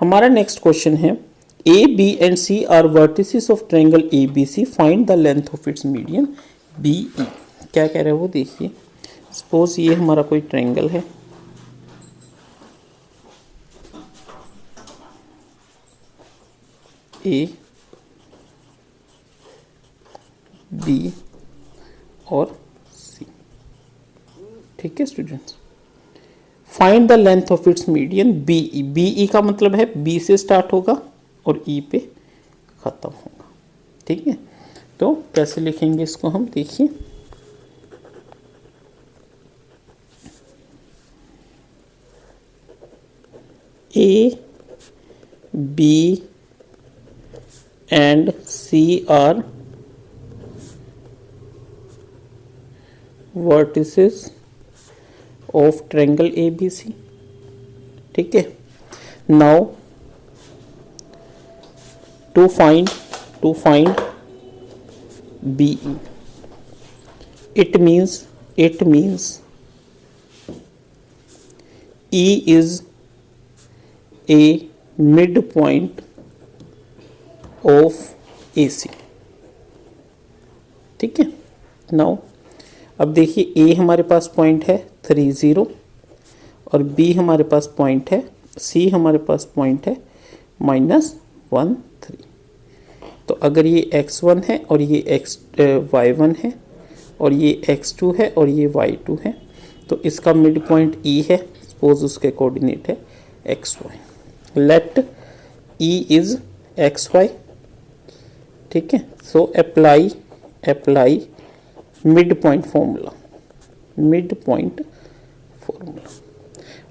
हमारा next question है A B and C are vertices of triangle A B C, find the length of its median B E. क्या कह रहे हैं वो देखिए। सपोज ये हमारा कोई ट्रायंगल है, ए बी और सी, ठीक है students. Find the length of its median B E. B E का मतलब है बी से स्टार्ट होगा और ई पे खत्म होगा, ठीक है। तो कैसे लिखेंगे इसको हम, देखिए A B and C are vertices of triangle A B C, ठीक है। Now to find B E, it means E is a midpoint of AC, ठीक है। नाउ अब देखिए A हमारे पास पॉइंट है 30 और B हमारे पास पॉइंट है, C हमारे पास पॉइंट है -13। तो अगर ये x1 है और ये y1 है और ये x2 है और ये y2 है, तो इसका मिड पॉइंट E है। सपोज उसके कोऑर्डिनेट है xy। Let E is xy, ठीक है। So apply mid point formula.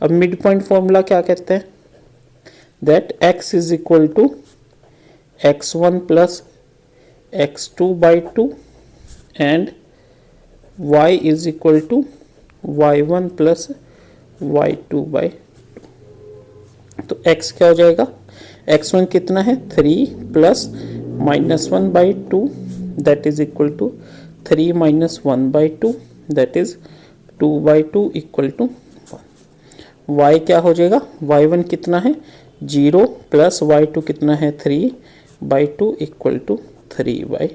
अब मिड पॉइंट फॉर्मूला क्या कहते हैं, that x is equal to x1 plus x2/2 and y is equal to y1 plus y2/2। तो x क्या हो जाएगा, x1 कितना है 3 plus -1/2 that is equal to 3 - 1/2 that is 2/2 equal to 1। y क्या हो जाएगा, y1 कितना है 0 प्लस y2 कितना है 3/2 इक्वल टू 3/2,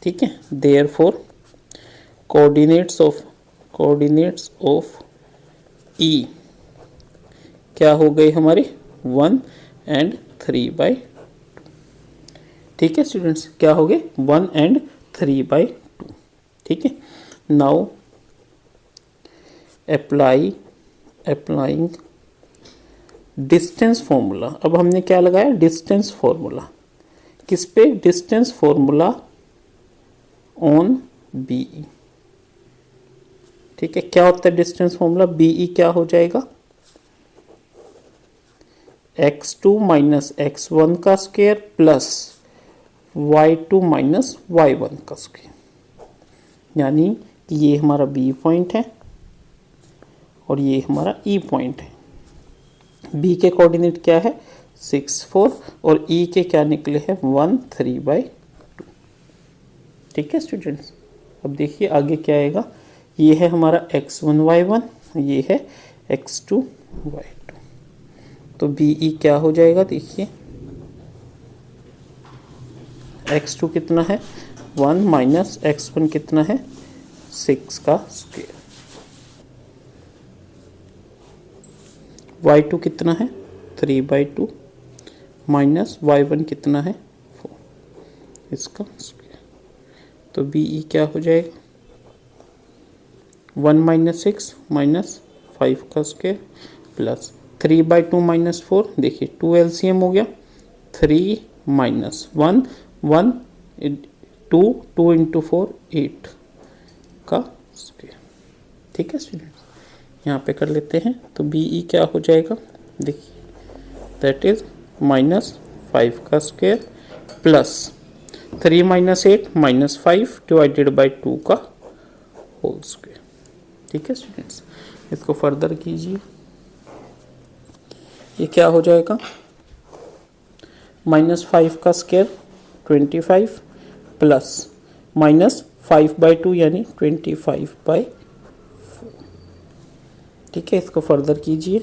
ठीक है। देयरफॉर कोऑर्डिनेट्स ऑफ E क्या हो गए हमारे 1 एंड 3/2, ठीक है स्टूडेंट्स। क्या हो गए 1 एंड 3/2, ठीक है। Now applying distance formula. अब हमने क्या लगाया, डिस्टेंस फॉर्मूला। किस पे, डिस्टेंस फॉर्मूला ऑन बीई, ठीक है। क्या होता है डिस्टेंस फॉर्मूला, बीई क्या हो जाएगा x2 माइनस x1 का square plus y2 minus y1 का स्क्वायर। यानी कि ये हमारा बी पॉइंट है और ये हमारा ई पॉइंट है। बी के कोऑर्डिनेट क्या है 6 4 और ई के क्या निकले हैं 1 3/2, ठीक है स्टूडेंट्स। अब देखिए आगे क्या आएगा, ये है हमारा x1 y1, ये है x2 y2। तो BE क्या हो जाएगा, देखिए x2 कितना है 1 माइनस x1 कितना है 6 का स्क्वायर, y2 कितना है 3/2 माइनस y1 कितना है 4 इसका स्क्वायर। तो BE क्या हो जाएगा 1 माइनस 6 माइनस 5 का स्क्वायर प्लस 3/2 माइनस 4, देखिए 2 LCM हो गया 3 माइनस 1 1 2 2 इंटू 4 8 का स्क्वायर, ठीक है स्टूडेंट्स। यहाँ पे कर लेते हैं तो BE क्या हो जाएगा, देखिए दैट इज -5 का square plus 3 minus 8 minus 5 divided by 2 का होल स्क्वायर, ठीक है स्टूडेंट्स। इसको फर्दर कीजिए, ये क्या हो जाएगा -5 का स्क्वायर 25 प्लस -5/2 यानी 25/4, ठीक है। इसको फर्दर कीजिए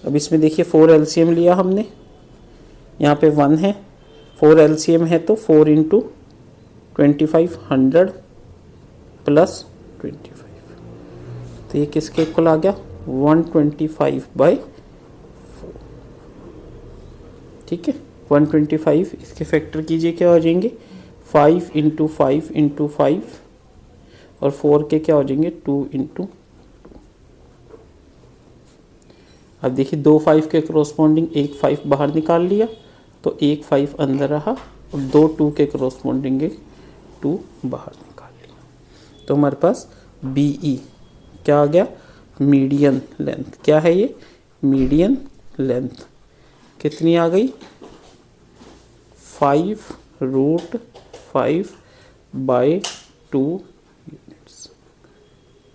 अब इसमें देखिए 4 एलसीएम लिया हमने, यहाँ पे 1 है, 4 एलसीएम है तो 4 इंटू 25 100 प्लस 25, तो ये किसके इक्वल आ गया 125/4। ठीक है, 125 इसके फैक्टर कीजिए, क्या हो जाएंगे 5 इंटू 5 इंटू 5 और 4 के क्या हो जाएंगे 2 इंटू। अब देखिए 2 5 के करस्पॉन्डिंग एक 5 बाहर निकाल लिया तो एक 5 अंदर रहा और 2 2 के करस्पॉन्डिंग एक 2 बाहर निकाल लिया, तो हमारे पास BE क्या आ गया मीडियन लेंथ। क्या है ये मीडियन लेंथ कितनी आ गई 5√5/2 यूनिट्स।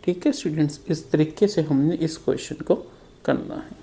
ठीक है स्टूडेंट्स, इस तरीके से हमने इस क्वेश्चन को करना है।